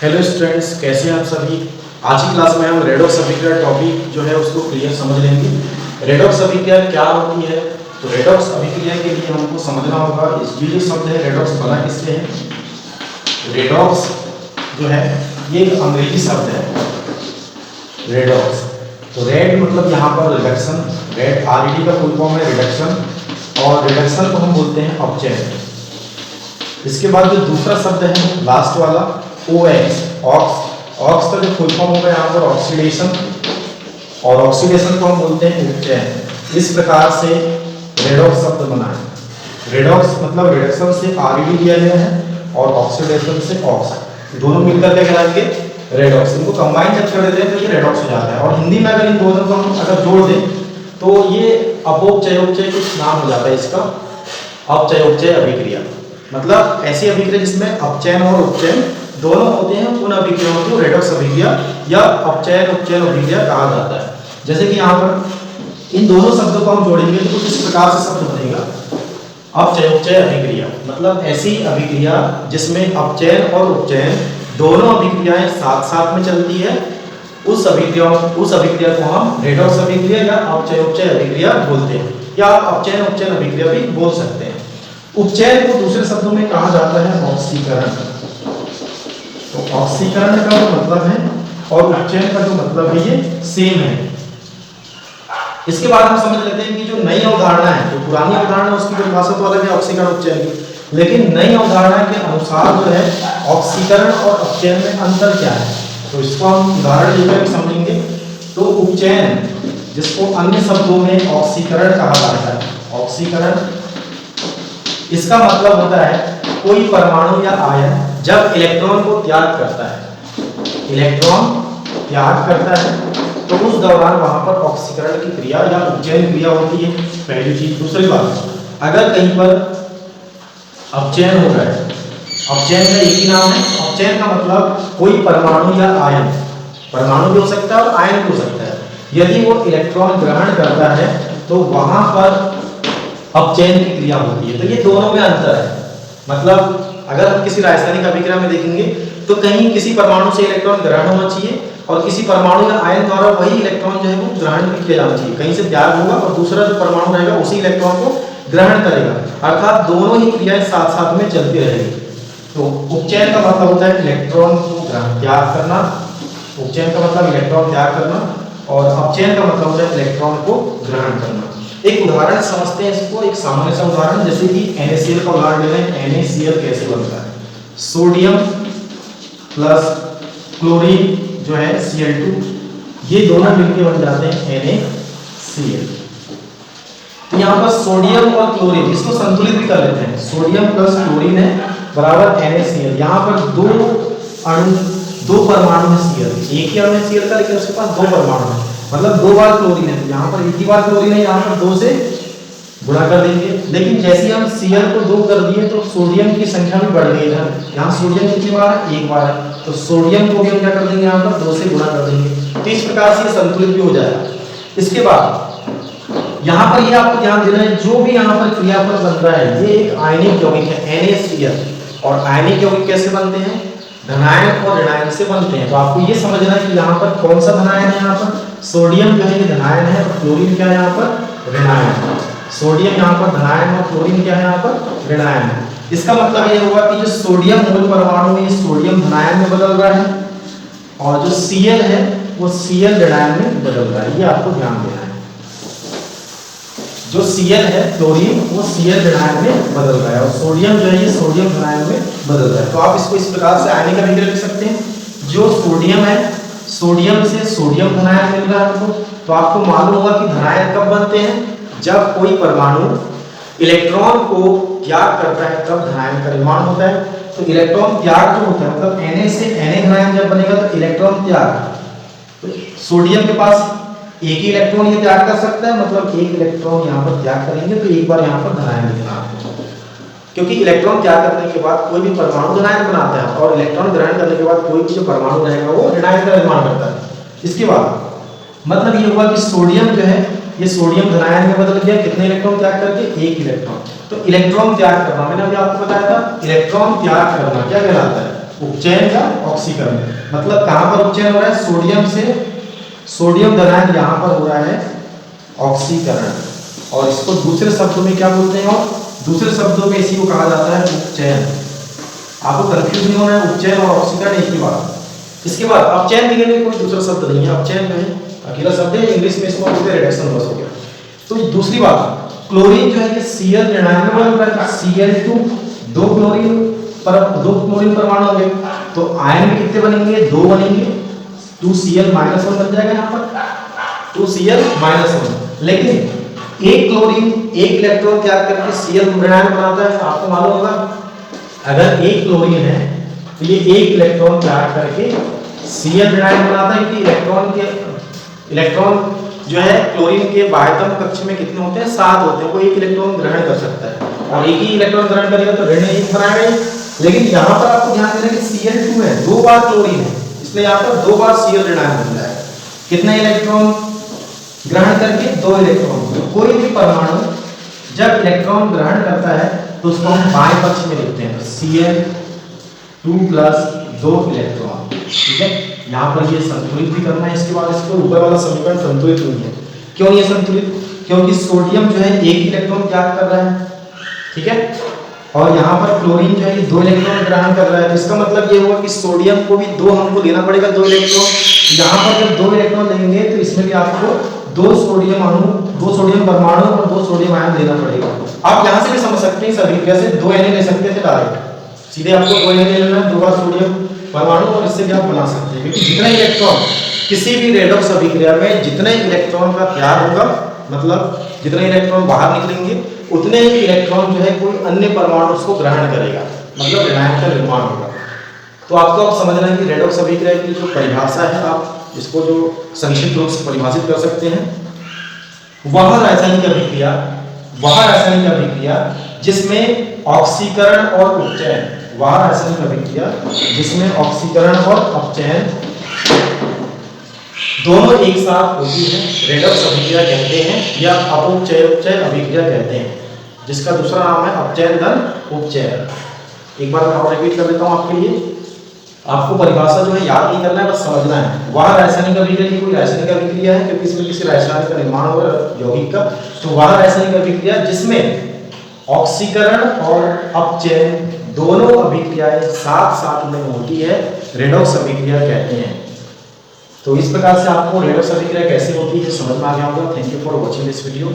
Hello students, कैसे हैं आप सभी। आज की क्लास में हम रेडॉक्स अभिक्रिया टॉपिक जो है उसको क्लियर समझ लेंगे। रेडॉक्स अभिक्रिया क्या होती है, तो रेडॉक्स अभिक्रिया के लिए हमको समझना होगा ये जो शब्द है रेडॉक्स बना किससे है। रेडॉक्स जो है ये एक अंग्रेजी शब्द है रेडॉक्स। तो रेड मतलब यहाँ पर रिडक्शन, रेड आरईडी का फुल फॉर्म है रिडक्शन, और रिडक्शन को हम बोलते हैं अपचयन। इसके बाद जो दूसरा शब्द है लास्ट वाला OX, ऑक्स का जो फुल फॉर्म होगा यहाँ पर ऑक्सीडेशन, और ऑक्सीडेशन को हम बोलते हैं उपचयन। इस प्रकार से रेडॉक्स शब्द बना है। रेडॉक्स मतलब रिडक्शन से आरईडी लिया गया है और ऑक्सीडेशन से ऑक्स, दोनों मिलकर क्या कहलाएंगे रेडॉक्स। इनको कंबाइन जब कर देते हैं तो ये रेडॉक्स हो जाता है। और हिंदी में अगर इन दोनों को हम अगर जोड़ दें तो ये अपोपचयोपचय कुछ नाम हो जाता है इसका, अपचयोपचय अभिक्रिया। मतलब ऐसी अभिक्रिया जिसमें अपचयन और उपचयन दोनों होते हैं, उन अभिक्रियाओं को रेडॉक्स अभिक्रिया या अपचयन उपचयन अभिक्रिया कहा जाता है। जैसे कि यहाँ पर इन दोनों शब्दों को हम जोड़ेंगे तो कुछ इस प्रकार से शब्द बनेगा अपचयोपचय अभिक्रिया। मतलब ऐसी अभिक्रिया जिसमें अपचयन और उपचयन दोनों अभिक्रियाएं साथ साथ में चलती है, उस अभिक्रिया को हम रेडॉक्स अभिक्रिया या अपचयोपचय अभिक्रिया बोलते हैं, या आप अपचयन उपचयन अभिक्रिया भी बोल सकते हैं। उपचयन को दूसरे शब्दों में कहा जाता है ऑक्सीकरण। तो ऑक्सीकरण का जो मतलब है और उपचयन का जो मतलब है ये सेम है। इसके बाद हम समझ लेते हैं कि जो नई अवधारणा है, जो पुरानी अवधारणा उसकी परिभाषा तो अलग है ऑक्सीकरण उपचयन की, लेकिन नई अवधारणा के अनुसार जो है ऑक्सीकरण और अपचयन में अंतर क्या है, तो इसको हम उदाहरण लेकर समझेंगे। तो उपचयन जिसको अन्य शब्दों में ऑक्सीकरण कहा जाता है, ऑक्सीकरण इसका मतलब होता है कोई परमाणु या आयन जब इलेक्ट्रॉन को त्याग करता है, इलेक्ट्रॉन त्याग करता है तो उस दौरान वहां पर ऑक्सीकरण की क्रिया या उपचयन क्रिया होती है, पहली चीज। दूसरी बात, अगर कहीं पर अपचयन हो रहा है, अपचयन का एक ही नाम है, अपचयन का मतलब कोई परमाणु या आयन, परमाणु भी हो सकता है और आयन भी हो सकता है, यदि वो इलेक्ट्रॉन ग्रहण करता है तो वहां पर अपचयन की क्रिया होती है। तो ये दोनों में अंतर है। मतलब अगर हम किसी रासायनिक अभिक्रिया में देखेंगे तो कहीं किसी परमाणु से इलेक्ट्रॉन ग्रहण होना चाहिए और किसी परमाणु या आयन द्वारा वही इलेक्ट्रॉन जो है वो ग्रहण भी किया जाना चाहिए। कहीं से त्याग होगा और दूसरा जो परमाणु रहेगा उसी इलेक्ट्रॉन को ग्रहण करेगा, अर्थात दोनों ही क्रियाएं साथ साथ में चलती रहेगी। तो उपचयन का मतलब होता है इलेक्ट्रॉन को त्याग करना, उपचयन का मतलब इलेक्ट्रॉन त्याग करना, और अपचयन का मतलब होता है इलेक्ट्रॉन को ग्रहण करना। एक उदाहरण समझते हैं इसको, एक सामान्य सा उदाहरण, जैसे कि NaCl का उदाहरण ले लें। NaCl कैसे बनता है, सोडियम प्लस क्लोरीन जो है Cl2, ये दोनों मिलकर बन जाते हैं NaCl। तो यहाँ पर सोडियम और क्लोरीन, इसको संतुलित भी कर लेते हैं, सोडियम प्लस क्लोरीन है बराबर NaCl। यहाँ पर दो परमाणु है Cl, एक ही अणु है Cl का लेकिन उसके पास दो परमाणु है, मतलब दो बार क्लोरीन है। तो यहाँ पर एक ही बार क्लोरीन है, यहाँ पर दो से गुणा कर देंगे। लेकिन जैसे हम Cl को दो कर दिए तो सोडियम की संख्या भी बढ़ गई है। यहाँ सोडियम कितनी बार है, एक बार है, तो सोडियम को भी हम क्या कर देंगे, यहाँ पर दो से गुणा कर देंगे। तो इस प्रकार से संतुलित भी हो जाएगा। इसके बाद यहाँ पर ये आपको ध्यान देना है, जो भी यहाँ पर क्रियाफल बन रहा है ये एक आयनिक यौगिक है NaCl। और आयनिक यौगिक कैसे बनते हैं, धनायन और ऋणायन से बनते हैं। तो आपको ये समझना है कि यहाँ पर कौन सा धनायन है, यहाँ पर सोडियम जो है ये धनायन है और क्लोरीन क्या है यहाँ पर ऋणायन। सोडियम यहाँ पर धनायन और क्लोरीन क्या है यहाँ पर ऋणायन है। इसका मतलब ये होगा कि जो सोडियम मूल परमाणु है ये सोडियम धनायन में बदल रहा है और जो Cl है वो Cl ऋणायन में बदल रहा है। ये आपको ध्यान देना है, जो Cl है क्लोरीन वो Cl ऋणायन में बदल रहा है और सोडियम जो है ये सोडियम धनायन में बदल रहा है। तो आप इसको इस प्रकार से आयनिक अभिक्रिया लिख सकते हैं। जो सोडियम है, सोडियम से सोडियम धनायन मिल रहा है आपको। तो आपको मालूम होगा कि धनायन कब बनते हैं, जब कोई परमाणु इलेक्ट्रॉन को त्याग करता है तब धनायन का निर्माण होता है। तो इलेक्ट्रॉन त्याग जो होता है मतलब Na से Na धनायन जब बनेगा तो इलेक्ट्रॉन त्याग, तो सोडियम के पास एक ही इलेक्ट्रॉन ये त्याग कर सकता है, मतलब एक इलेक्ट्रॉन यहाँ पर त्याग करेंगे तो एक बार यहाँ पर धनायन लिखना आपको, क्योंकि इलेक्ट्रॉन त्याग करने के बाद कोई भी परमाणु धनायन बनाता है और इलेक्ट्रॉन ग्रहण करने के बाद कोई भी जो परमाणु रहेगा वो ऋणायन का निर्माण करता है। इसके बाद मतलब ये हुआ कि सोडियम जो है ये सोडियम धनायन में बदल गया, कितने इलेक्ट्रॉन त्याग करके, एक इलेक्ट्रॉन। तो इलेक्ट्रॉन त्याग करना मैंने अभी आपको बताया था, इलेक्ट्रॉन त्याग करना क्या कहलाता है, उपचयन या ऑक्सीकरण। मतलब कहां पर उपचयन हो रहा है, सोडियम से सोडियम धनायन यहाँ पर हो रहा है ऑक्सीकरण, और इसको दूसरे शब्दों में क्या बोलते हैं, और दूसरे शब्दों में इसी को कहा जाता है उपचयन। आपको कंफ्यूज नहीं होना है, उपचयन और ऑक्सीकरण एक ही बात। इसके बाद अपचयन के लिए कोई दूसरा शब्द नहीं है, अपचयन जो है अकेला शब्द है, इंग्लिश में इसको बोलते हैं रिडक्शन बस हो गया। तो दूसरी बात, क्लोरीन जो है ये Cl ऋणायन में बन रहा है, Cl2 दो क्लोरीन परमाणु होंगे, तो आयन में कितने बनेंगे, 2 बनेंगे, 2Cl -1 बन जाएगा यहाँ पर 2Cl-1। लेकिन एक क्लोरीन एक इलेक्ट्रॉन त्याग करके Cl ऋणायन बनाता है, आपको मालूम होगा अगर एक क्लोरीन है तो ये एक इलेक्ट्रॉन त्याग करके Cl ऋणायन बनाता है, क्योंकि इलेक्ट्रॉन जो है क्लोरीन के बाह्यतम कक्ष में कितने होते हैं, 7 होते हैं, कोई एक इलेक्ट्रॉन ग्रहण कर सकता है, और एक ही इलेक्ट्रॉन ग्रहण करेगा तो ऋण एक बनाएगा। लेकिन यहाँ पर आपको ध्यान देना कि Cl2 है, 2 बार क्लोरीन है, इसलिए यहाँ पर 2 बार Cl ऋणायन बन जाएगा। कितने इलेक्ट्रॉन ग्रहण करके, 2 इलेक्ट्रॉन। कोई भी परमाणु जब इलेक्ट्रॉन ग्रहण करता है तो उसको हम बाएं पक्ष में लिखते हैं, Cl2 + 2 इलेक्ट्रॉन, ठीक है। यहाँ पर ये संतुलित भी करना है, इसके बाद इसको ऊपर वाला समीकरण संतुलित नहीं है। क्यों ये संतुलित, क्योंकि सोडियम जो है एक इलेक्ट्रॉन त्याग कर रहा है, ठीक है, और यहाँ पर क्लोरीन जो है 2 इलेक्ट्रॉन ग्रहण कर रहा है, तो इसका मतलब ये हुआ कि सोडियम को भी 2 हमको लेना पड़ेगा, 2 इलेक्ट्रॉन। यहाँ पर जब 2 इलेक्ट्रॉन लेंगे तो इसमें भी आपको 2 सोडियम परमाणु और 2 सोडियम आयन लेना पड़ेगा। आप यहाँ से भी समझ सकते हैं सभी, जैसे 2 Na ले सकते थे डायरेक्ट, सीधे आपको 2 Na लेना है, 2 बार सोडियम परमाणु, और इससे भी आप बना सकते हैं, क्योंकि जितना इलेक्ट्रॉन किसी भी रेडॉक्स अभिक्रिया में जितने इलेक्ट्रॉन का त्याग होगा, मतलब जितने इलेक्ट्रॉन बाहर निकलेंगे उतने ही इलेक्ट्रॉन जो है कोई अन्य परमाणु उसको ग्रहण करेगा, मतलब ऋणायन का निर्माण होगा। तो आपको अब समझना है कि रेडॉक्स अभिक्रिया की जो परिभाषा है, आप इसको जो संक्षिप्त रूप से परिभाषित कर सकते हैं, वह रासायनिक अभिक्रिया जिसमें ऑक्सीकरण और उपचयन, वह रासायनिक अभिक्रिया जिसमें ऑक्सीकरण और अपचयन दोनों एक साथ होती है, रेडॉक्स अभिक्रिया कहते हैं, या अपचय अभिक्रिया कहते हैं, जिसका दूसरा नाम है अपचयन धन उपचयन। एक बार मैं और रिपीट कर देता हूं आपके लिए, आपको परिभाषा जो है याद नहीं करना है, बस समझना है। वह रासायनिक अभिक्रिया की कोई रासायनिक अभिक्रिया है, क्योंकि इसमें किसी रसायन का निर्माण हो रहा है यौगिक का, तो वह रासायनिक अभिक्रिया जिसमें ऑक्सीकरण और अपचयन दोनों अभिक्रियाएं साथ साथ में होती है, रेडॉक्स अभिक्रिया कहते हैं। तो इस प्रकार से आपको रेडॉक्स अभिक्रिया कैसे होती है समझ में आ गया होगा। Thank you for watching this video.